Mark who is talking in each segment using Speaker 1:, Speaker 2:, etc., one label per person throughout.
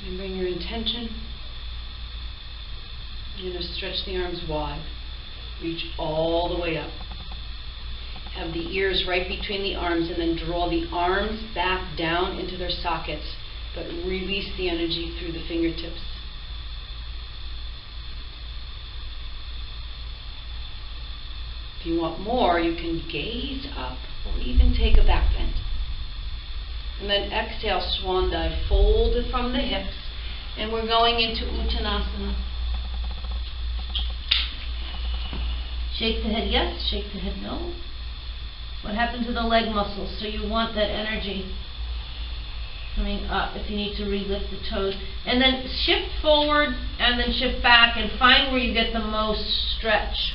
Speaker 1: And bring your intention. You're going to stretch the arms wide. Reach all the way up. Have the ears right between the arms, and then draw the arms back down into their sockets, but release the energy through the fingertips. If you want more, you can gaze up or even take a back bend. And then exhale, swan dive, fold from the hips, and we're going into Uttanasana. Shake the head yes, shake the head no. What happened to the leg muscles? So you want that energy coming up if you need to relift the toes. And then shift forward and then shift back and find where you get the most stretch.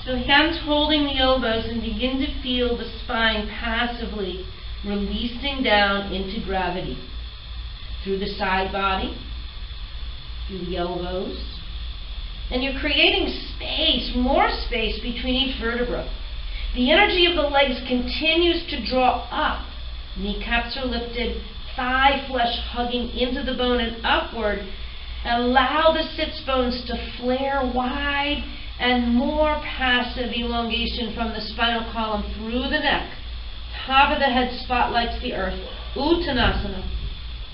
Speaker 1: So hands holding the elbows, and begin to feel the spine passively releasing down into gravity through the side body, through the elbows. And you're creating space, more space between each vertebra. The energy of the legs continues to draw up. Kneecaps are lifted, thigh flesh hugging into the bone and upward. Allow the sits bones to flare wide, and more passive elongation from the spinal column through the neck. Top of the head spotlights the earth. Uttanasana.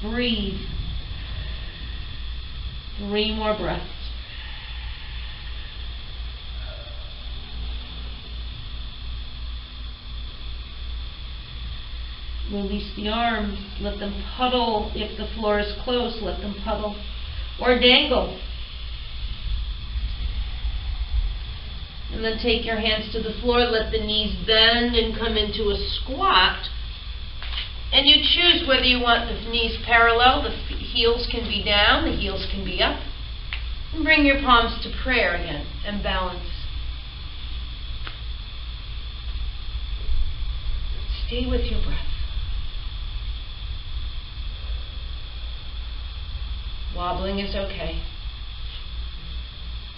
Speaker 1: Breathe. 3 more breaths. Release the arms. Let them puddle. If the floor is close, let them puddle. Or dangle. And then take your hands to the floor, let the knees bend and come into a squat. And you choose whether you want the knees parallel, the heels can be down, the heels can be up. And bring your palms to prayer again and balance. Stay with your breath. Wobbling is okay.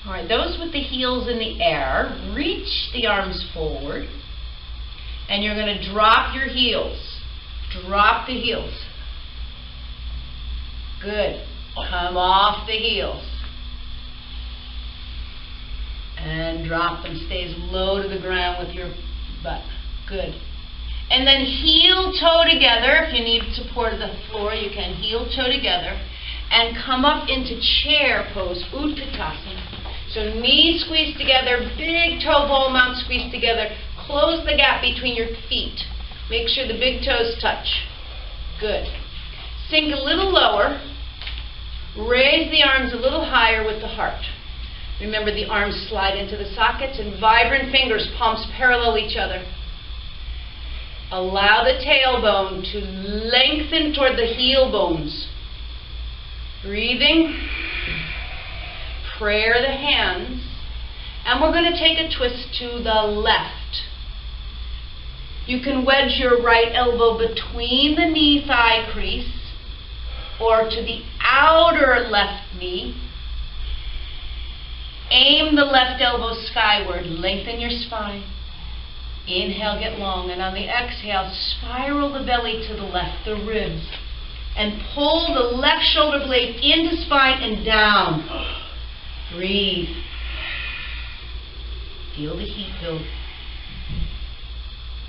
Speaker 1: All right, those with the heels in the air, reach the arms forward, and you're going to drop your heels. Drop the heels. Good. Come off the heels. And drop them. Stay as low to the ground with your butt. Good. And then heel-toe together. If you need support of the floor, you can heel-toe together. And come up into chair pose, Utkatasana. So knees squeeze together, big toe ball mount squeeze together. Close the gap between your feet. Make sure the big toes touch. Good. Sink a little lower. Raise the arms a little higher with the heart. Remember, the arms slide into the sockets, and vibrant fingers, palms parallel each other. Allow the tailbone to lengthen toward the heel bones. Breathing. Prayer the hands, and we're going to take a twist to the left. You can wedge your right elbow between the knee-thigh crease or to the outer left knee. Aim the left elbow skyward, lengthen your spine. Inhale, get long, and on the exhale, spiral the belly to the left, the ribs, and pull the left shoulder blade into spine and down. Breathe. Feel the heat build.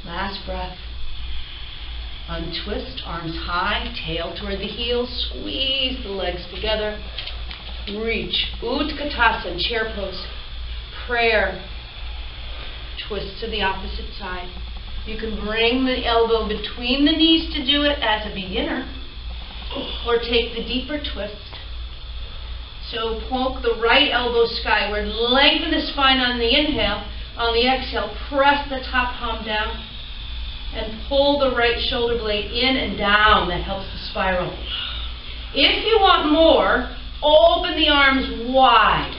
Speaker 1: Last breath. Untwist, arms high, tail toward the heels. Squeeze the legs together. Reach. Utkatasana, chair pose. Prayer. Twist to the opposite side. You can bring the elbow between the knees to do it as a beginner, or take the deeper twist. So poke the right elbow skyward, lengthen the spine on the inhale. On the exhale, press the top palm down and pull the right shoulder blade in and down. That helps the spiral. If you want more, open the arms wide.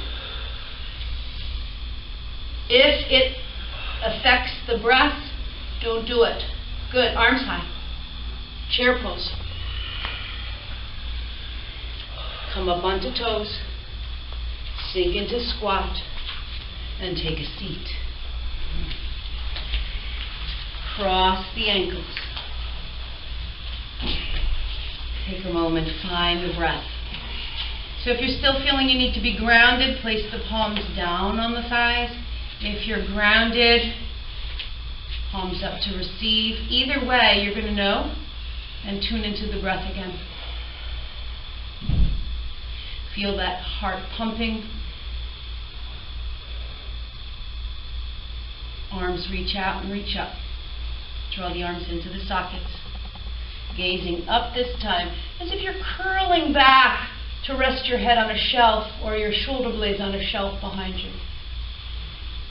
Speaker 1: If it affects the breath, don't do it. Good. Arms high. Chair pose. Come up onto toes, sink into squat, and take a seat. Cross the ankles. Take a moment, find the breath. So if you're still feeling you need to be grounded, place the palms down on the thighs. If you're grounded, palms up to receive. Either way, you're going to know and tune into the breath again. Feel that heart pumping. Arms reach out and reach up. Draw the arms into the sockets. Gazing up this time, as if you're curling back to rest your head on a shelf or your shoulder blades on a shelf behind you.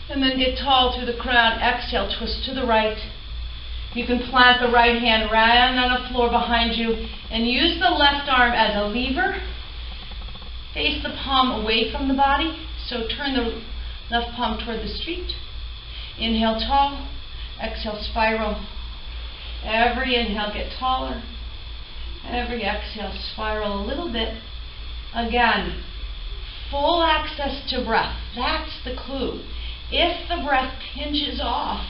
Speaker 1: And then get tall through the crown. Exhale, twist to the right. You can plant the right hand right on the floor behind you and use the left arm as a lever. Face the palm away from the body, so turn the left palm toward the street. Inhale tall, exhale spiral. Every inhale get taller. Every exhale spiral a little bit. Again, full access to breath. That's the clue. If the breath pinches off,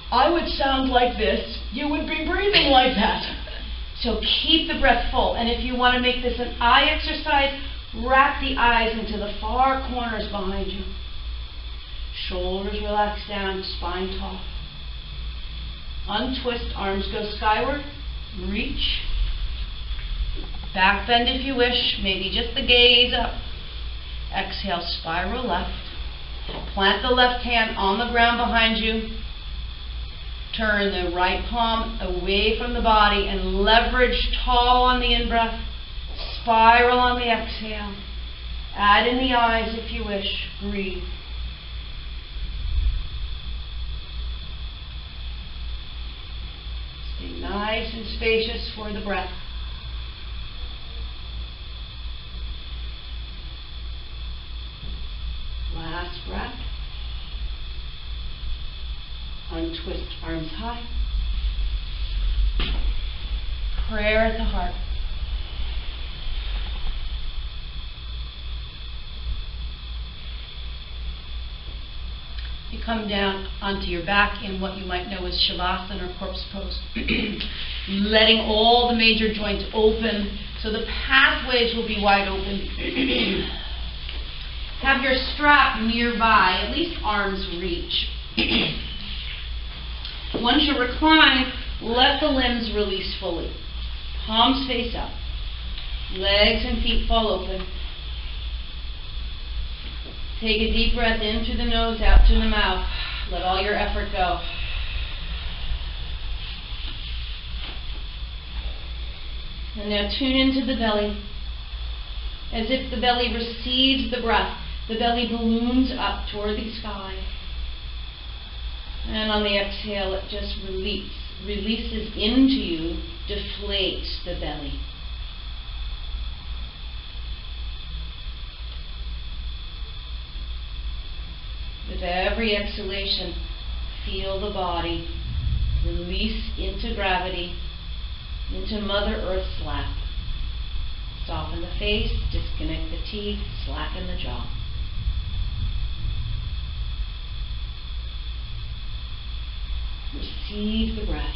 Speaker 1: I would sound like this. You would be breathing like that. So keep the breath full. And if you want to make this an eye exercise, wrap the eyes into the far corners behind you. Shoulders relax down, spine tall. Untwist, arms go skyward. Reach. Back bend if you wish, maybe just the gaze up. Exhale, spiral left. Plant the left hand on the ground behind you. Turn the right palm away from the body and leverage tall on the in-breath. Spiral on the exhale. Add in the eyes if you wish. Breathe. Stay nice and spacious for the breath. Last breath. Untwist arms high. Prayer at the heart. You come down onto your back in what you might know as Shavasana or corpse pose. Letting all the major joints open so the pathways will be wide open. Have your strap nearby, at least arms reach. Once you recline, let the limbs release fully. Palms face up. Legs and feet fall open. Take a deep breath in through the nose, out through the mouth. Let all your effort go. And now tune into the belly. As if the belly receives the breath, the belly balloons up toward the sky. And on the exhale, it just releases into you, deflates the belly. With every exhalation, feel the body release into gravity, into Mother Earth's lap. Soften the face, disconnect the teeth, slacken the jaw. Receive the breath.